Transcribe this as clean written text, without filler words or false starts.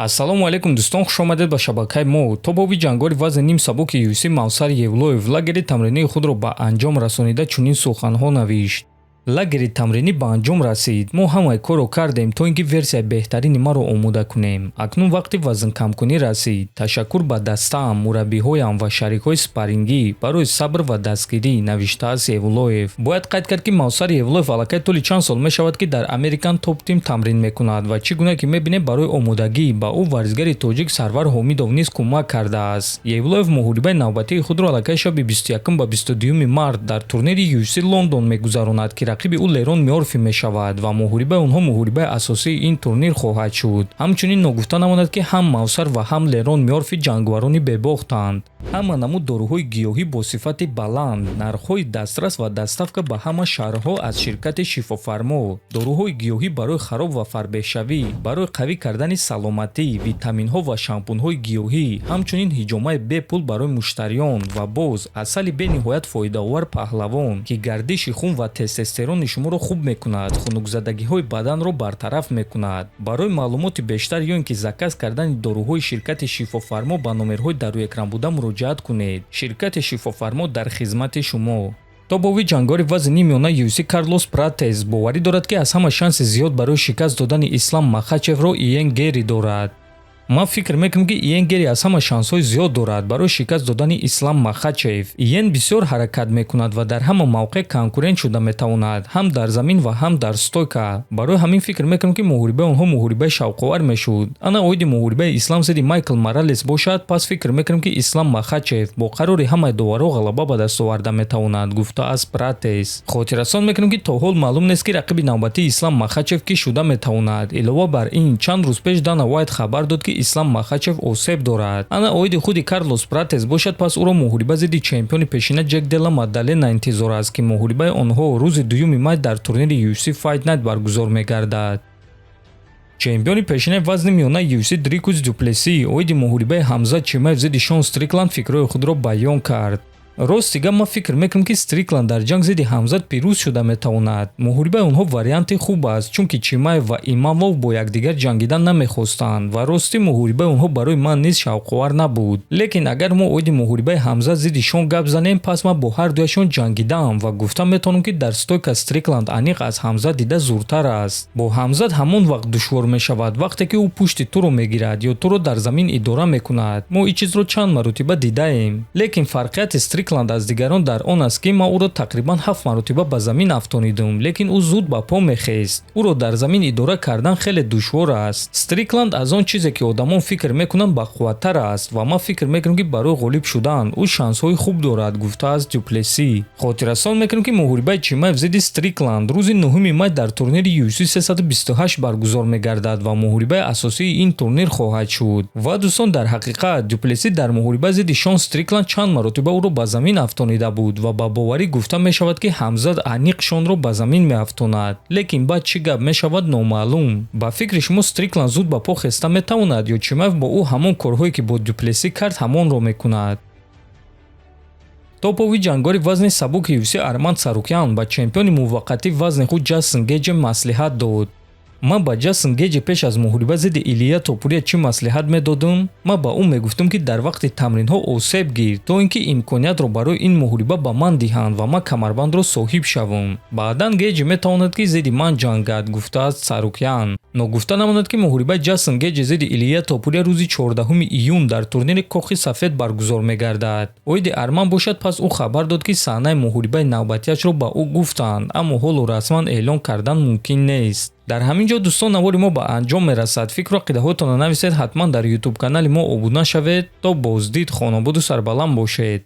Ассалому алейкум дӯстон, хуш омадед ба шабакаи мо. Тобоби ҷангори вазни ним сабуки UFC Мавсар Евлоев лагери тамринии худро ба анҷом расонида чунин суханҳо навишт: лагери тамринӣ ба анҷом расид. Мо ҳамаи корро кардем то ин ки версияи беҳтарини маро омода кунем. Акнун вақти вазнкамкунӣ расид. Ташаккур ба дастаам, мураббиҳоям ва шарикҳои спаррингӣ барои сабр ва дастгирӣ, навиштааст Евлоев. Бояд қайд кард ки Мавсар Евлоев аллакай тӯли чанд сол мешавад ки дар American Top Team тамрин мекунад ва чӣ гуна ки мебинем барои омодагӣ ба ӯ варзигари тоҷик Сарвар Ҳомидов низ кӯмак кардааст. Евлоев муҳорибаи навбатии худро аллакай шаби 21 ба 22 март дар турнири UFC Лондон мегузаронад ки рақиби ӯ Лерон Меорфи мешавад ва муҳорибаи онҳо муҳорибаи асосии ин турнир хоҳад шуд. Ҳамчунин ногуфта намонад ки ҳам Мавсар ва ҳам Лерон Меорфи ҷангварони бебохтанд. Ҳама намуд дорӯҳои гиёҳӣ бо сифати баланд, нархҳои дастрас ва дастафка ба ҳама шаҳрҳо аз ширкати Шифофармо, дорӯҳои гиёҳӣ барои хароб ва фарбеҳшавӣ, барои қавӣ кардани саломатӣ, витаминҳо ва шампунҳои гиёҳӣ, ҳамчунин ҳиҷомаи бепул барои муштариён ва боз асали бениҳоят фоидаовар паҳлавон ки гардиши хун ва тестостерони шуморо хуб мекунад, хунукзадагиҳои баданро бартараф мекунад. Барои маълумоти бештар ё ин ки заказ кардани дорӯҳои ширкати Шифофармо ба номерҳои дар рӯи экран буда муроҷиат кунед. Ширкати Шифофармо дар хизмати шумо. Тобови ҷангори вазни нимёна UFC Карлос Пратес боварӣ дорад ки аз ҳама шанси зиёд барои шикаст додани Ислам Махачевро Иен Гери дорад. Ман фикр мекунам ки Иен Гери аз ҳама шансҳои зиёд дорад барои шикаст додани Ислам Махачев. Иен бисёр ҳаракат мекунад ва дар ҳама мавқеъ конкурент шуда метавонад, ҳам дар замин ва ҳам дар стойка. Барои ҳамин фикр мекунам ки муҳорибаи онҳо муҳорибаи шавқовар мешуд. Ана оиди муҳорибаи Ислам зидди Майкл Моралес бошад, пас фикр мекунам ки Ислам Махачев бо қарори ҳамаи доварҳо ғалаба ба даст оварда метавонад, гуфтааст Пратес. Хотиррасон мекунам ки то ҳол маълум нест ки рақиби навбатии Ислам Махачев кӣ шуда метавонад. Илова бар ин, чанд рӯз пеш Дана Вайт хабар дод ки Ислам Махачев осеб дорад. Ана оиди худи Карлос Пратес бошад, пас ӯро муҳориба зидди чемпиони пешина Ҷек Делла Мадалена интизор аст ки муҳорибаи онҳо рӯзи 2 май дар турнири UFC Fight Night баргузор мегардад. Чемпиони пешинаи вазни миёна UFC Дрикус Дюплеси оиди муҳорибаи Ҳамзат Чимаев зидди Шон Стрикланд фикрҳои худро баён кард. Ростига ман фикр мекунам ки Стрикланд дар ҷанг зидди Ҳамзат пирӯз шуда метавонад. Муҳорибаи онҳо варианти хуб аст, чунки Чимаев ва Имамов бо якдигар ҷангидан намехостанд ва рости муҳорибаи онҳо барои ман низ шавқовар набуд. Лекин агар мо оиди муҳорибаи Ҳамзат зидди Шон гап занем, пас ман бо ҳардуяшон ҷангидам ва гуфта метавонам ки дар стойка Стрикланд аниқ аз Ҳамзат дида зуртар аст. Бо Ҳамзат ҳамон вақт душвор мешавад вақте ки ӯ пушти туро мегирад ё туро дар замин идора мекунад. Мо ин чизро чанд маротиба дидаем. Лекин фарқияти Стрикланд аз дигарон дар он аст ки ман ӯро тақрибан 7 маротиба ба замин афтонидум, лекин ӯ зуд ба по мехест. Ӯро дар замин идора кардан хеле душвор аст. Стрикланд аз он чизе ки одамон фикр мекунанд бақувваттар аст ва ман фикр мекунам ки барои ғолиб шудан ӯ шансҳои хуб дорад, гуфтааст Дюплеси. Хотиррасон мекунам ки муҳорибаи Чимаев зидди Стрикланд рӯзи 9 май дар турнири UFC 328 баргузор мегардад ва муҳорибаи асосии ин турнир хоҳад шуд. Ва дӯстон, дар ҳақиқат Дюплеси дар муҳориба зидди Шон Стрикланд чанд маротиба ӯро ба замин афтонида буд ва ба боварӣ гуфта мешавад ки Ҳамзат аниқ Шонро ба замин меафтонад, лекин баъд чӣ гап мешавад номаълум. Ба фикри шумо Стрикланд зуд ба по хеста метавонад ё Чимаев бо ӯ ҳамон корҳое ки бо Дюплеси кард ҳамонро мекунад? Топови ҷангори вазни сабуки UFC Арманд Сарукян ба чемпиони муваққатии вазни худ Ҷастин Гейҷ маслиҳат дод. Ман ба Ҷастин Гейҷ пеш аз муҳориба зидди Илия Топурия чӣ маслиҳат медодум? Ман ба ӯ мегуфтам ки дар вақти тамринҳо осеб гир, то ин ки имкониятро барои ин муҳориба ба ман диҳанд ва ман камарбандро соҳиб шавам. Баъдан Гейҷ метавонад ки зидди ман ҷангад, гуфтааст Сарукян. Ногуфта намонад ки муҳорибаи Ҷастин Гейҷ зидди Илия Топурия рӯзи 14 июн дар турнири Кохи Сафед баргузор мегардад. Оиди Арман бошад, пас ӯ хабар дод ки саҳнаи муҳорибаи навбатиашро ба ӯ гуфтанд, аммо ҳоло расман эълон кардан мумкин нест. дар ҳамин ҷо дӯстон навори мо ба анҷом мерасад. Фикру ақидаҳоятонро нависед, ҳатман дар YouTube канали мо обуна шавед. То боздид, хонободу сарбаланд бошед.